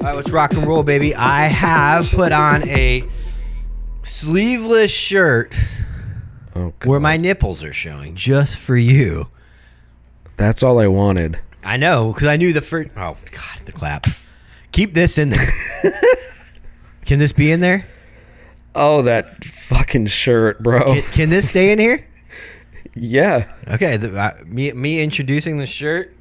right, let's rock and roll, baby. I have put on a sleeveless shirt where my nipples are showing, just for you. That's all I wanted. I know, because I knew the first... Oh, God, the clap. Keep this in there. Can this be in there? Oh, that fucking shirt, bro. Can this stay in here? Yeah. Okay, me introducing the shirt.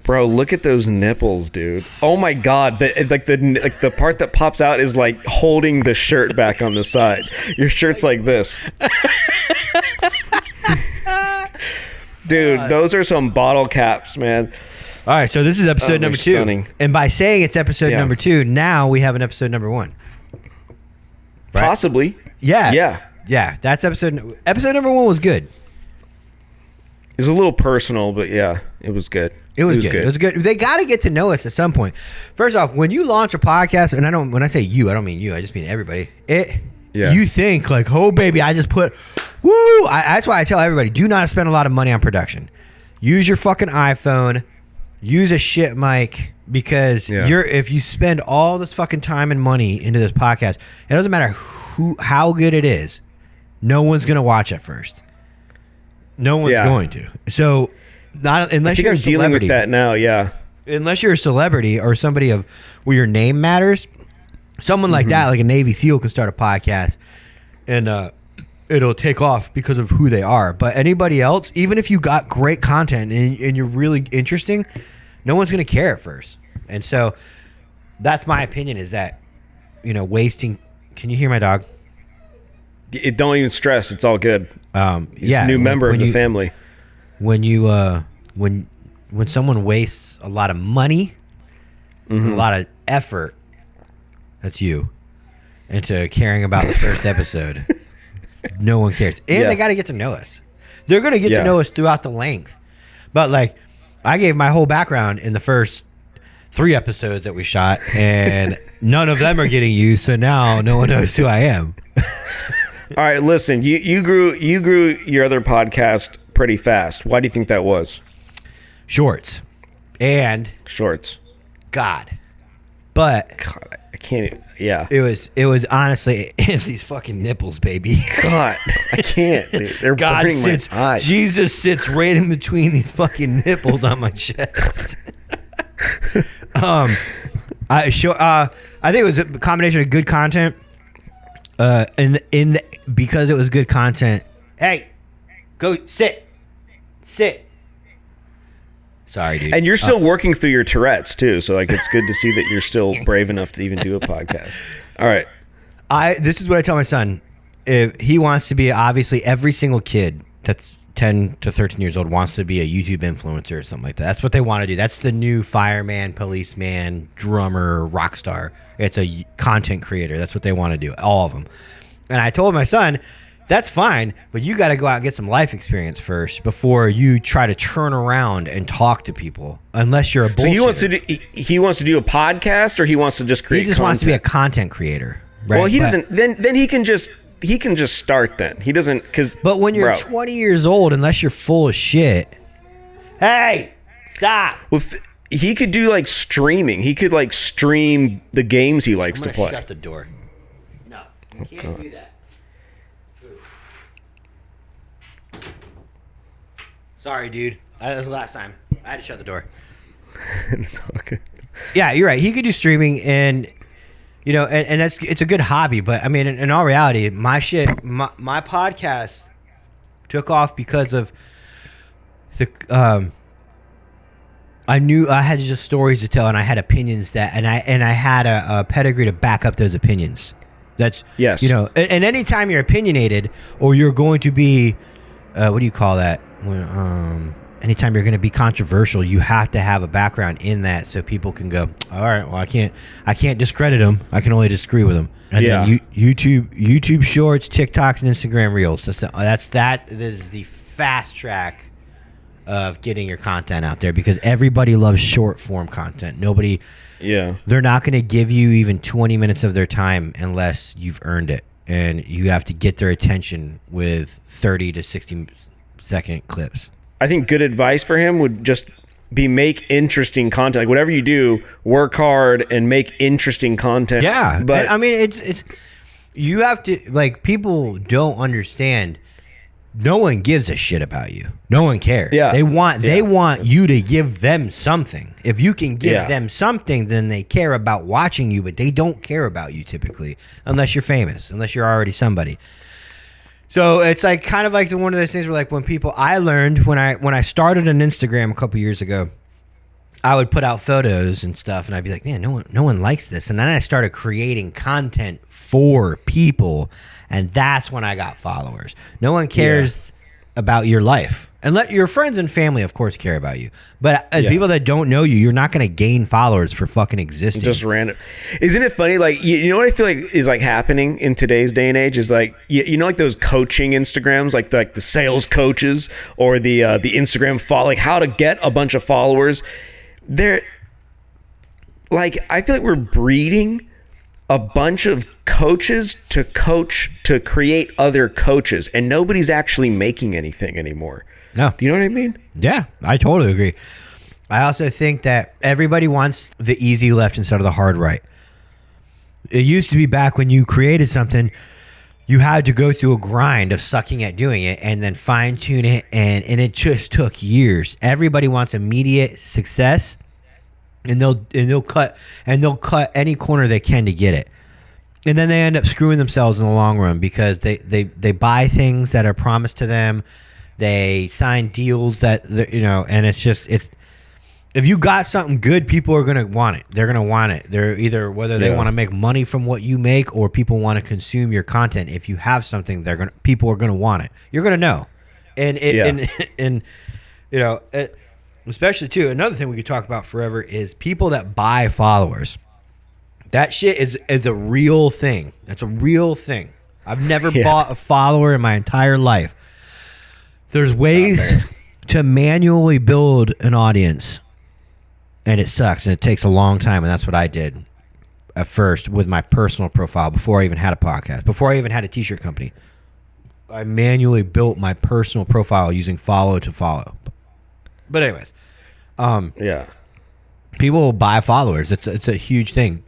Bro, look at those nipples, dude. Oh my God, the part that pops out is like holding the shirt back on the side. Your shirt's like this. Dude, those are some bottle caps, man. All right, so this is episode number 2. Stunning. And by saying it's episode number 2, now we have an episode number 1. Right? Possibly. Yeah. Yeah, that's episode number 1 was good. It's a little personal, but yeah, it was good. It was good. They got to get to know us at some point. First off, when you launch a podcast, and when I say you, I don't mean you, I just mean everybody. You think like, oh baby, I just put, woo! That's why I tell everybody, do not spend a lot of money on production. Use your fucking iPhone. Use a shit mic, because if you spend all this fucking time and money into this podcast, it doesn't matter how good it is. No one's gonna watch at first. No one's going to. So, not unless you're a celebrity. Dealing with that now, yeah. Unless you're a celebrity or somebody where your name matters, someone like that, like a Navy SEAL, can start a podcast, and it'll take off because of who they are. But anybody else, even if you got great content and you're really interesting, no one's going to care at first. And so that's my opinion, is that, wasting. Can you hear my dog? Don't even stress. It's all good. He's a new member of the family. When you when someone wastes a lot of money, a lot of effort, that's you, into caring about the first episode. No one cares. And they got to get to know us. They're going to get to know us throughout the length. But like, I gave my whole background in the first 3 episodes that we shot, and none of them are getting used. So now no one knows who I am. All right, listen, you grew your other podcast pretty fast. Why do you think that was? Shorts. God. But God, I can't. Yeah. It was honestly these fucking nipples, baby. God, I can't. Dude. They're burning my eyes. Jesus sits right in between these fucking nipples on my chest. I think it was a combination of good content. Because it was good content. Hey, go sit. Sorry, dude. And you're still working through your Tourette's too, so like it's good to see that you're still brave enough to even do a podcast. All right. This is what I tell my son. If he wants to be, obviously every single kid that's 10 to 13 years old wants to be a YouTube influencer or something like that. That's what they want to do. That's the new fireman, policeman, drummer, rock star. It's a content creator. That's what they want to do, all of them. And I told my son, that's fine, but you got to go out and get some life experience first before you try to turn around and talk to people, unless you're a bullshitter. So he wants to do a podcast, or he wants to just create content? He just wants to be a content creator. Right? Well, he doesn't. Then he can just start then. He doesn't, because... But when you're 20 years old, unless you're full of shit... Hey! Stop! Well, he could do, like, streaming. He could, like, stream the games he likes to play. Shut the door. No, you can't do that. Sorry, dude. That was the last time. I had to shut the door. It's okay. Yeah, you're right. He could do streaming, and... and it's a good hobby, but I mean, in all reality, my podcast took off because of I knew I had just stories to tell, and I had opinions and I had a pedigree to back up those opinions. That's yes. And anytime you're opinionated, or you're going to be, what do you call that? Anytime you're going to be controversial, you have to have a background in that, so people can go, all right, well, I can't discredit them. I can only disagree with them. And then YouTube Shorts, TikToks, and Instagram Reels. That is the fast track of getting your content out there, because everybody loves short form content. They're not going to give you even 20 minutes of their time unless you've earned it, and you have to get their attention with 30 to 60 second clips. I think good advice for him would just make interesting content. Like whatever you do, work hard and make interesting content. Yeah, but I mean, it's you have to, like, people don't understand. No one gives a shit about you. No one cares. Yeah. They want you to give them something. If you can give them something, then they care about watching you, but they don't care about you typically, unless you're famous, unless you're already somebody. So it's like kind of like one of those things where, like, when people, I learned when I started an Instagram a couple years ago, I would put out photos and stuff, and I'd be like, man, no one likes this. And then I started creating content for people, and that's when I got followers. No one cares about your life. And let your friends and family, of course, care about you. But people that don't know you, you're not going to gain followers for fucking existing. Just random. Isn't it funny? Like, you know what I feel like is like happening in today's day and age is like, you know, like those coaching Instagrams, like the sales coaches or the Instagram follow, like how to get a bunch of followers. They're like, I feel like we're breeding a bunch of coaches to create other coaches, and nobody's actually making anything anymore. No. Do you know what I mean? Yeah, I totally agree. I also think that everybody wants the easy left instead of the hard right. It used to be back when you created something, you had to go through a grind of sucking at doing it and then fine tune it, and it just took years. Everybody wants immediate success, and they'll cut any corner they can to get it. And then they end up screwing themselves in the long run because they buy things that are promised to them. They sign deals that, you know, and it's if you got something good, people are going to want it. They're going to want it. They're either whether they want to make money from what you make or people want to consume your content. If you have something, people are going to want it. You're going to know. And you know, especially too, another thing we could talk about forever is people that buy followers. That shit is a real thing. That's a real thing. I've never bought a follower in my entire life. There's ways to manually build an audience, and it sucks, and it takes a long time, and that's what I did at first with my personal profile before I even had a podcast, before I even had a t-shirt company. I manually built my personal profile using follow to follow. But anyways, people will buy followers. It's a huge thing.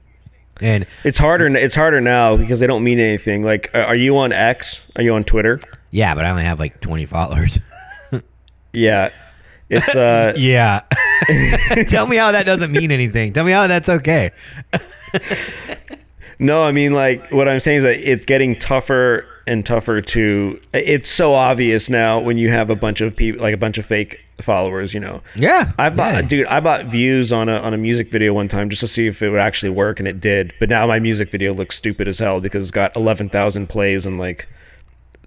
And it's harder now because they don't mean anything. Like, are you on X? Are you on Twitter? Yeah, but I only have like 20 followers. Yeah. It's yeah. Tell me how that doesn't mean anything. Tell me how that's okay. No, I mean, like, what I'm saying is that it's getting tougher and tougher to. It's so obvious now when you have a bunch of people, like a bunch of fake followers, you know. Yeah. I bought views on a music video one time just to see if it would actually work, and it did. But now my music video looks stupid as hell because it's got 11,000 plays and like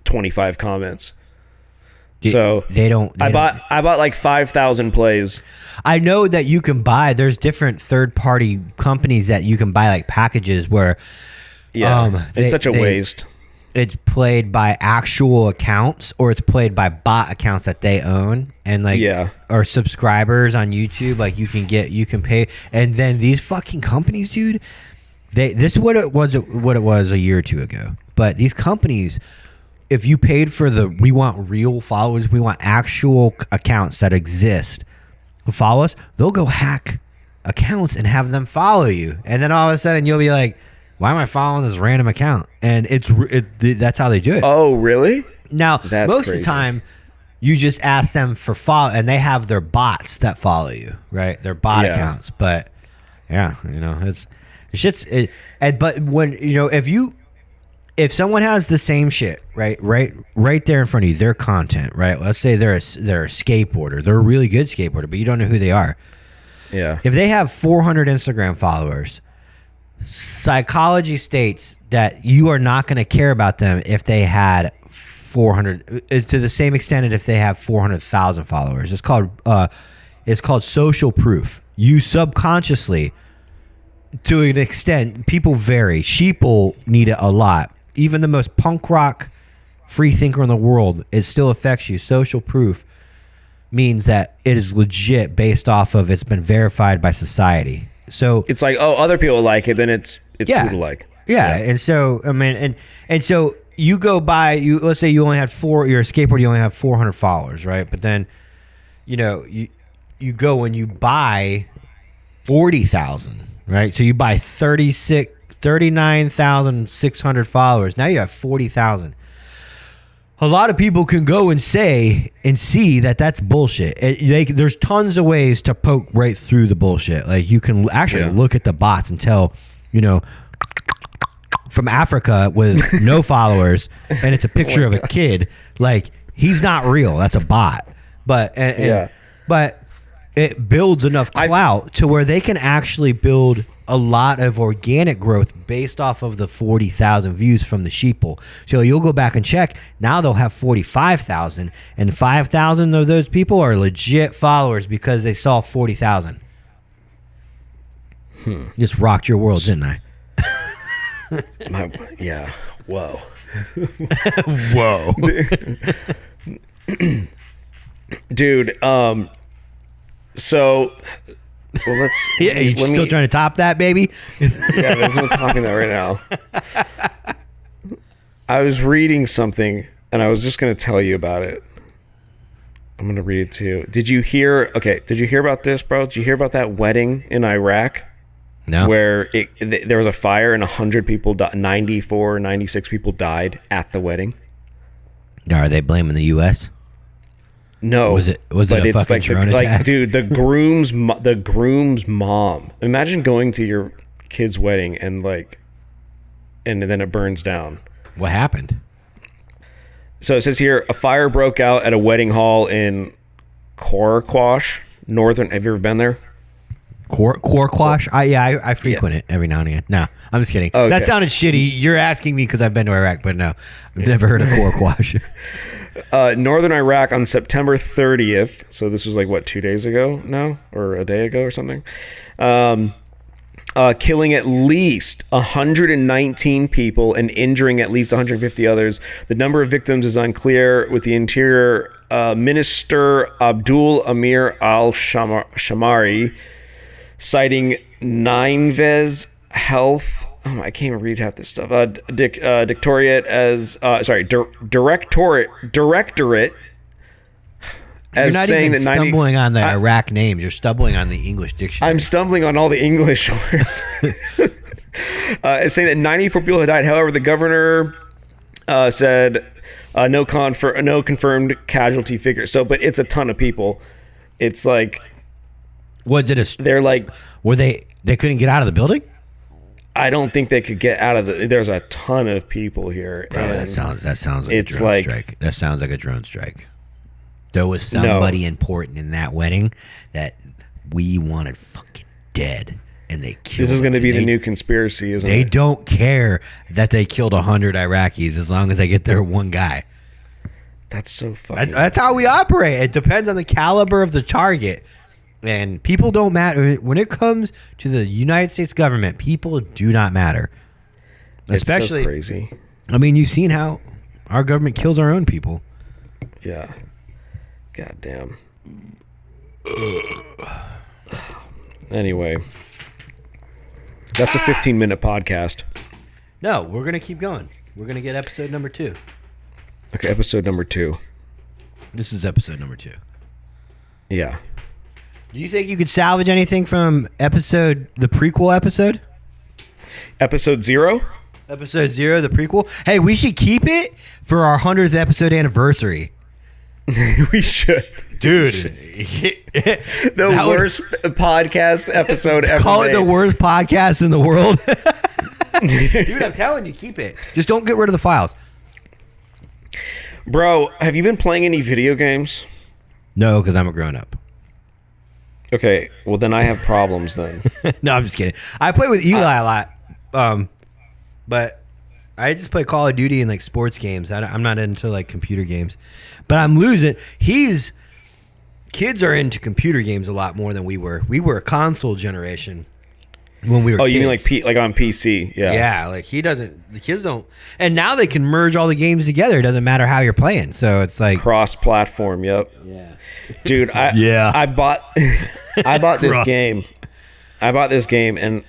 25 comments. So I bought like 5,000 plays. I know that you can buy. There's different third-party companies that you can buy like packages where. It's such a waste. It's played by actual accounts, or it's played by bot accounts that they own, and like or subscribers on YouTube. Like you can pay, and then these fucking companies, dude. This is what it was a year or two ago. But these companies, if you paid for we want real followers, we want actual accounts that exist who follow us, they'll go hack accounts and have them follow you. And then all of a sudden you'll be like, why am I following this random account? And that's how they do it. Oh, really? Now, most of the time, you just ask them for follow, and they have their bots that follow you, right? Their bot accounts. But yeah, you know, but when, you know, if someone has the same shit, right there in front of you, their content, right? Let's say they're a skateboarder. They're a really good skateboarder, but you don't know who they are. Yeah. If they have 400 Instagram followers, psychology states that you are not going to care about them if they had 400, to the same extent as if they have 400,000 followers. It's called social proof. You subconsciously, to an extent, people vary. Sheeple need it a lot. Even the most punk rock free thinker in the world, it still affects you. Social proof means that it is legit based off of it's been verified by society. So it's like, oh, other people like it, then it's cool to like. Yeah. And so I mean, and so you go by, let's say you only had you're a skateboarder, you only have 400 followers, right? But then, you know, you go and you buy 40,000, right? So you buy 39,600 followers. Now you have 40,000. A lot of people can go and say and see that that's bullshit. There's tons of ways to poke right through the bullshit. Like you can actually look at the bots and tell, from Africa with no followers, and it's a picture of a kid. Like he's not real. That's a bot. But but it builds enough clout to where they can actually build a lot of organic growth based off of the 40,000 views from the sheeple. So you'll go back and check. Now they'll have 45,000, and 5,000 of those people are legit followers because they saw 40,000. Just rocked your world, didn't I? Whoa. Whoa. Dude, so let's you still trying to top that, baby? Yeah, there's no topping that right now. I was reading something and I was just going to tell you about it. I'm going to read it to you. Did you hear about this, bro? Did you hear about that wedding in Iraq? No. Where there was a fire and 100 people, 96 people died at the wedding. Are they blaming the U.S.? No. Was it a fucking drone attack? Like, dude, the groom's mom. Imagine going to your kid's wedding and then it burns down. What happened? So it says here, a fire broke out at a wedding hall in Korquash, northern. Have you ever been there? Korquash? I frequent it every now and again. No, I'm just kidding. Okay. That sounded shitty. You're asking me because I've been to Iraq, but no, I've never heard of Korquash. Northern Iraq on September 30th. So this was 2 days ago now, or a day ago or something. Killing at least 119 people and injuring at least 150 others. The number of victims is unclear, with the Interior Minister Abdul Amir al-Shamari citing Nineveh's health. Oh, I can't even read half this stuff. Directorate as directorate as saying that. You're not even stumbling on the Iraq names. You're stumbling on the English dictionary. I'm stumbling on all the English words. It's saying that 94 people had died. However, the governor said no confirmed casualty figure. So, but it's a ton of people. It's like. Was it they're like. Were they couldn't get out of the building? I don't think they could get out of the. There's a ton of people here. Bro, that sounds like a drone strike. That sounds like a drone strike. There was somebody important in that wedding that we wanted fucking dead, and they killed. This is going to be the new conspiracy, isn't it? They don't care that they killed 100 Iraqis as long as they get their one guy. That's so fucking. That's how we operate. It depends on the caliber of the target. And people don't matter when it comes to the United States government. People do not matter, especially. It's so crazy. I mean, you've seen how our government kills our own people. Yeah. God damn. Anyway, that's a 15-minute podcast. No, we're gonna keep going. We're gonna get episode number 2. Okay, episode number 2. This is episode number 2. Yeah. Do you think you could salvage anything from the prequel episode? Episode 0? Episode 0, the prequel? Hey, we should keep it for our 100th episode anniversary. We should. Dude. The worst podcast episode ever. Call it the worst podcast in the world. Dude, I'm telling you, keep it. Just don't get rid of the files. Bro, have you been playing any video games? No, because I'm a grown-up. Okay, well then I have problems then. No, I'm just kidding. I play with Eli a lot, but I just play Call of Duty and like sports games. I'm not into like computer games, but I'm losing. Kids are into computer games a lot more than we were. We were a console generation when we were. Oh, kids. you mean like on PC? Yeah. Yeah, like the kids don't. And now they can merge all the games together. It doesn't matter how you're playing. So it's like cross-platform. Yep. Yeah. Dude, I bought this game. I bought this game and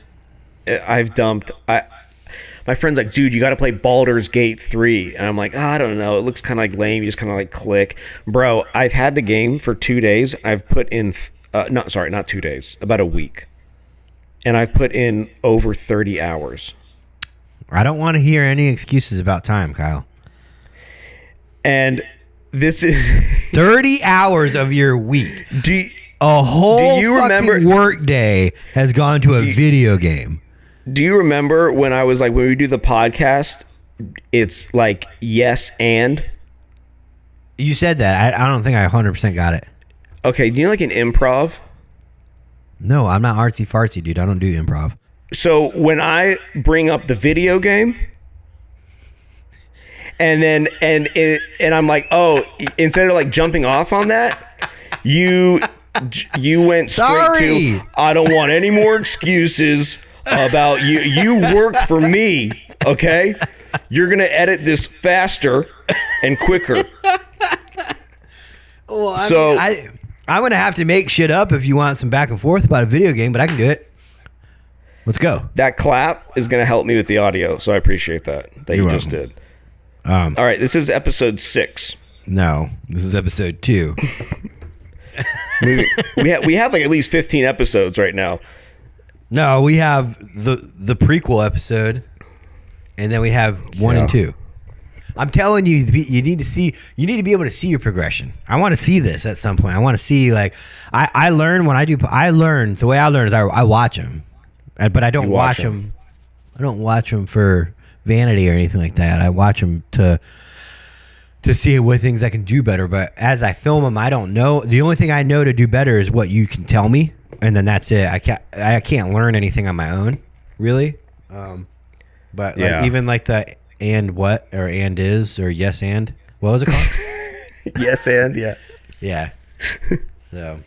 I've dumped. My friend's like, dude, you got to play Baldur's Gate 3. And I'm like, I don't know. It looks kind of like lame. You just kind of like click. Bro, I've had the game for 2 days. I've put in Not 2 days, about a week. And I've put in over 30 hours. I don't want to hear any excuses about time, Kyle. And this is 30 hours of your week. A whole fucking work day has gone to a video game. Do you remember when I was like, when we do the podcast, it's like yes and? You said that. I don't think I 100% got it. Okay, do you know like an improv? No, I'm not artsy fartsy, dude. I don't do improv. So when I bring up the video game, and then and I'm like, oh, instead of like jumping off on that, you went straight to, I don't want any more excuses about you. You work for me, okay? You're gonna edit this faster and quicker. Well, I'm gonna have to make shit up if you want some back and forth about a video game, but I can do it. Let's go. That clap is gonna help me with the audio, so I appreciate that you just did. All right, this is episode 6. No, this is episode 2. we have like at least 15 episodes right now. No, we have the prequel episode, and then we have 1 and 2. I'm telling you, you need to be able to see your progression. I want to see this at some point. I want to see, like, I learn when I do. The way I learn is I watch them, but I don't watch them. I don't watch them for vanity or anything like that. I watch them to see what things I can do better. But as I film them, I don't know. The only thing I know to do better is what you can tell me, and then that's it. I can't learn anything on my own, really. But like, even like the and what or and is or yes and what was it called? Yes and yeah. So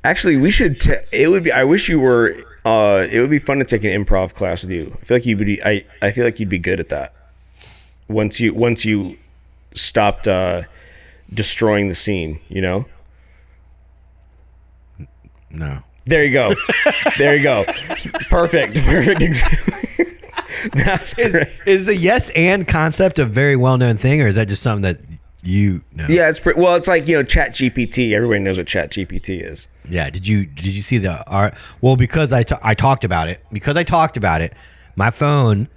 actually, we should. It would be. I wish you were. It would be fun to take an improv class with you. I feel like you'd be. I feel like you'd be good at that. Once you stopped destroying the scene, you know. No. There you go. Perfect. That's great. Is the yes and concept a very well known thing, or is that just something that you know? Yeah, it's like, you know, Chat GPT. Everybody knows what Chat GPT is. Yeah. Did you see the art? Well, because I talked about it. Because I talked about it, my phone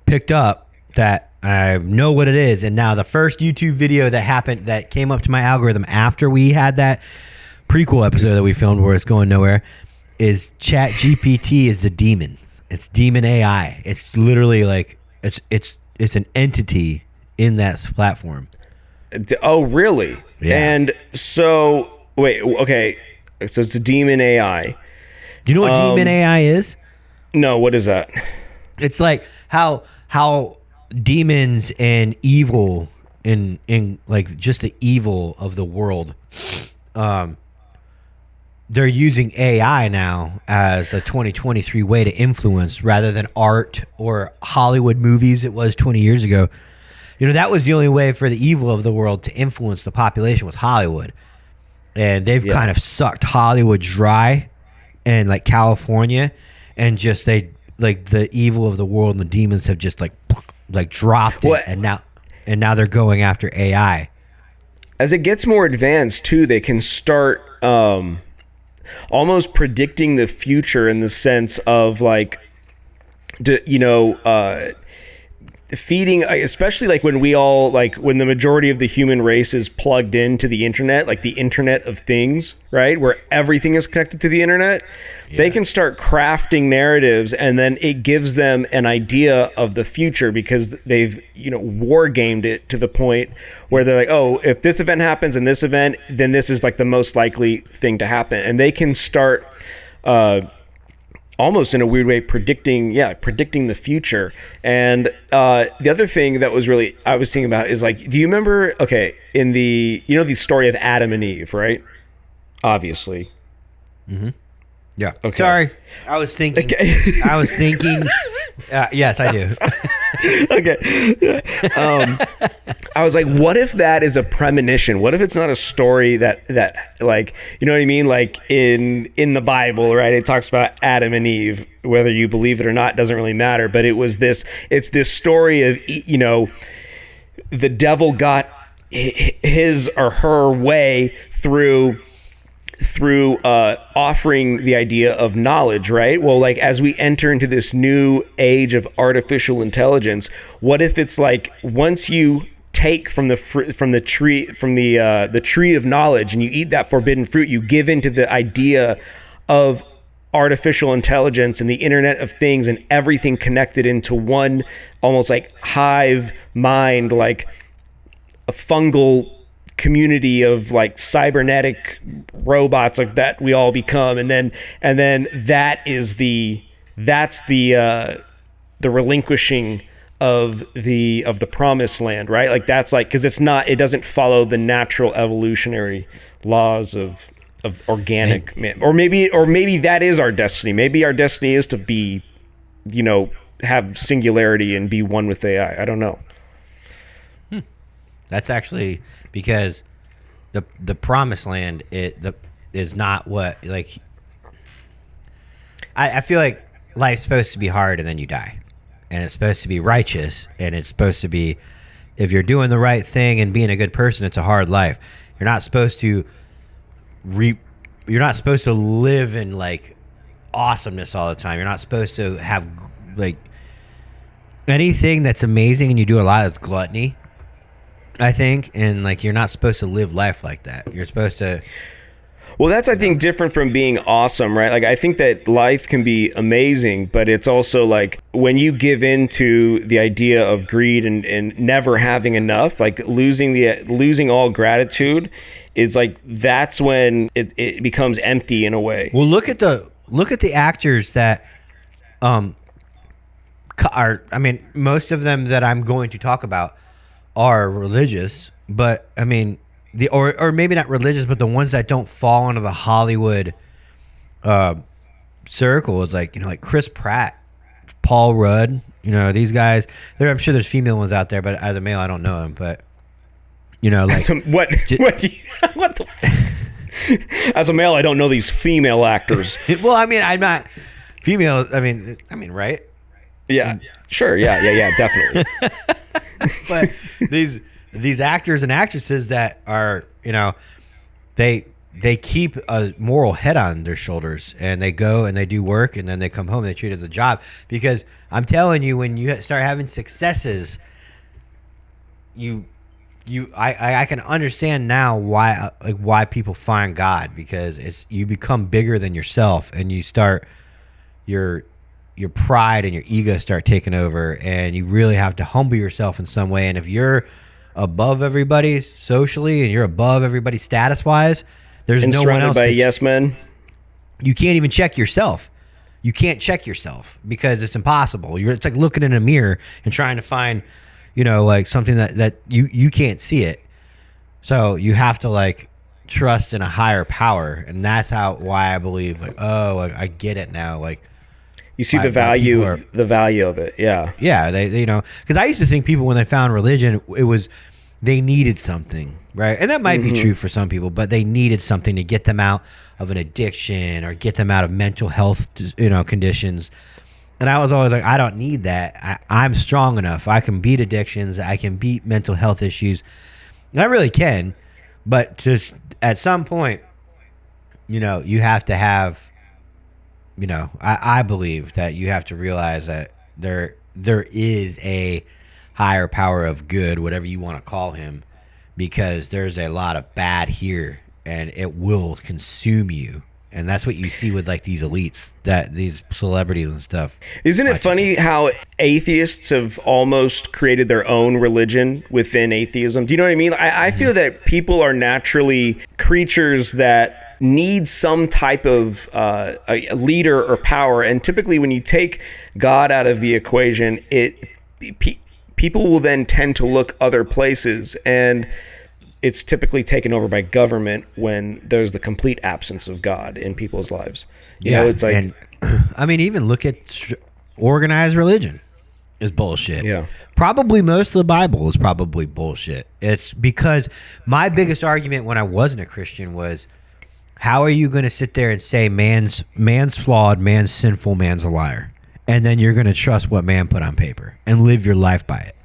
picked up that I know what it is, and now the first YouTube video that came up to my algorithm after we had that prequel episode that we filmed where it's going nowhere is Chat GPT is the demon. It's demon AI. It's literally like it's an entity in that platform. Oh, really? Yeah. And so wait, okay. So it's a demon AI. Do you know what demon AI is? No, what is that? It's like how demons and evil in like just the evil of the world. They're using AI now as a 2023 way to influence rather than art or Hollywood movies it was 20 years ago. You know, that was the only way for the evil of the world to influence the population was Hollywood. And they've kind of sucked Hollywood dry and like California and just the evil of the world and the demons have just like dropped it and now they're going after AI. As it gets more advanced too, they can start almost predicting the future in the sense of like, feeding, especially like when we all when the majority of the human race is plugged into the internet, like the Internet of Things, right? Where everything is connected to the internet. Yeah. They can start crafting narratives and then it gives them an idea of the future because they've, war gamed it to the point where they're like, oh, if this event happens in this event, then this is like the most likely thing to happen. And they can start, almost in a weird way predicting the future. And the other thing that I was thinking about is like, do you remember, in the story of Adam and Eve, right? Obviously. Mm-hmm. Yeah. Okay. Sorry. I was thinking. Okay. Yes, I do. Okay. I was like, what if that is a premonition? What if it's not a story that like, you know what I mean? Like in the Bible, right? It talks about Adam and Eve. Whether you believe it or not doesn't really matter. But it's this story of, the devil got his or her way through through offering the idea of knowledge, right? Well, like as we enter into this new age of artificial intelligence, what if it's like once you take from the tree of knowledge and you eat that forbidden fruit, you give into the idea of artificial intelligence and the Internet of Things and everything connected into one almost like hive mind, like a fungal community of like cybernetic robots like that we all become, and then that's the relinquishing of the promised land, right? Like that's like, because it doesn't follow the natural evolutionary laws of organic man. Or maybe that is our destiny. Maybe our destiny is to be, have singularity and be one with AI. I don't know. That's actually because the promised land is not what, like, I feel like life's supposed to be hard and then you die, and it's supposed to be righteous, and it's supposed to be, if you're doing the right thing and being a good person, it's a hard life. You're not supposed to live in like awesomeness all the time. You're not supposed to have like anything that's amazing and you do a lot of gluttony, I think, and like you're not supposed to live life like that. You're supposed to. Well, that's, I think, different from being awesome, right? Like, I think that life can be amazing, but it's also like when you give in to the idea of greed and never having enough, like losing all gratitude, is like that's when it becomes empty in a way. Well, look at the actors that are. I mean, most of them that I'm going to talk about are religious, but I mean. Or maybe not religious, but the ones that don't fall into the Hollywood circle is like, like Chris Pratt, Paul Rudd, these guys. I'm sure there's female ones out there, but as a male, I don't know them. But like what the as a male, I don't know these female actors. Well, I mean, I'm not female. I mean, right? Yeah, sure. Yeah, definitely. But these actors and actresses that are, they keep a moral head on their shoulders, and they go and they do work, and then they come home and they treat it as a job. Because I'm telling you, when you start having successes, I can understand now why people find God, because you become bigger than yourself, and you start your pride and your ego start taking over, and you really have to humble yourself in some way. And if you're above everybody socially and you're above everybody status wise, there's no one else. By yes men. You can't even check yourself. You can't check yourself because it's impossible. It's like looking in a mirror and trying to find, like something that you can't see it. So you have to like trust in a higher power, and that's why I believe I get it now. Like you see the value of it. Yeah. Yeah. They because I used to think people, when they found religion, it was they needed something, right? And that might be true for some people, but they needed something to get them out of an addiction or get them out of mental health, conditions. And I was always like, I don't need that. I'm strong enough. I can beat addictions. I can beat mental health issues. And I really can. But just at some point, you have to have, I believe that you have to realize that there is a higher power of good, whatever you want to call him, because there's a lot of bad here, and it will consume you. And that's what you see with like these elites, that these celebrities and stuff. Isn't it funny how atheists have almost created their own religion within atheism? Do you know what I mean? I feel that people are naturally creatures that need some type of a leader or power. And typically when you take God out of the equation, people will then tend to look other places, and it's typically taken over by government when there's the complete absence of God in people's lives. It's like, and, I mean, even look at organized religion is bullshit. Yeah. Probably most of the Bible is probably bullshit. It's because my biggest argument when I wasn't a Christian was, how are you going to sit there and say man's flawed, man's sinful, man's a liar, and then you're going to trust what man put on paper and live your life by it?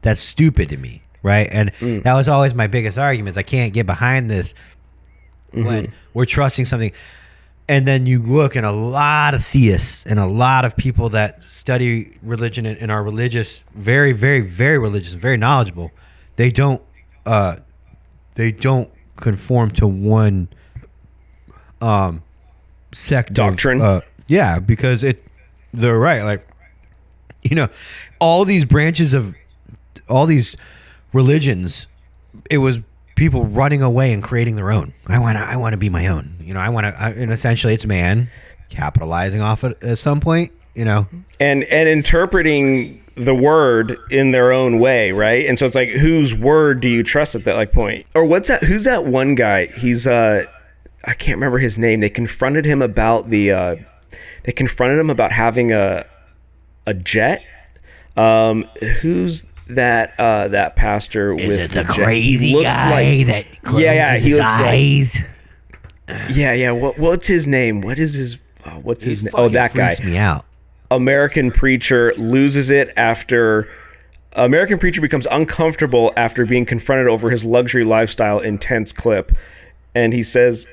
That's stupid to me, right? And that was always my biggest argument. I can't get behind this when we're trusting something. And then you look, and a lot of theists and a lot of people that study religion and are religious, very, very, very religious, and very knowledgeable. They don't conform to one sect doctrine. Yeah, because they're right. Like, you know, all these branches of all these religions, it was people running away and creating their own. I want to be my own. You know, and essentially it's man capitalizing off it at some point, you know. And interpreting the word in their own way, right? And so it's like, whose word do you trust at that like point? Or who's that one guy? He's I can't remember his name. They confronted him about having a jet. Who's that pastor Is with it the crazy guy that he looks eyes? What's his name? What's his name? Oh, that guy. Freaks me out. American preacher loses it after American preacher becomes uncomfortable after being confronted over his luxury lifestyle. Intense clip, and he says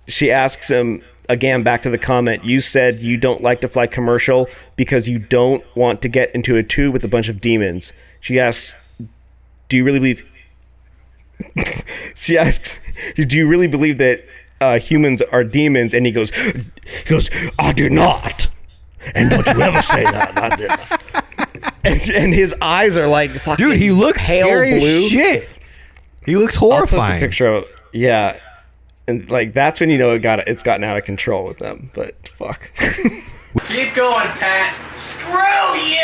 she asks him again, back to the comment, you said you don't like to fly commercial because you don't want to get into a tube with a bunch of demons. She asks, do you really believe that humans are demons? And he goes, I do not. And don't you ever say that. I did not. And his eyes are like fucking dude, he looks pale scary blue. as shit. He looks horrifying. I'll post a picture of, yeah. And like that's when you know it's gotten out of control with them. But fuck. Keep going, Pat. Screw you!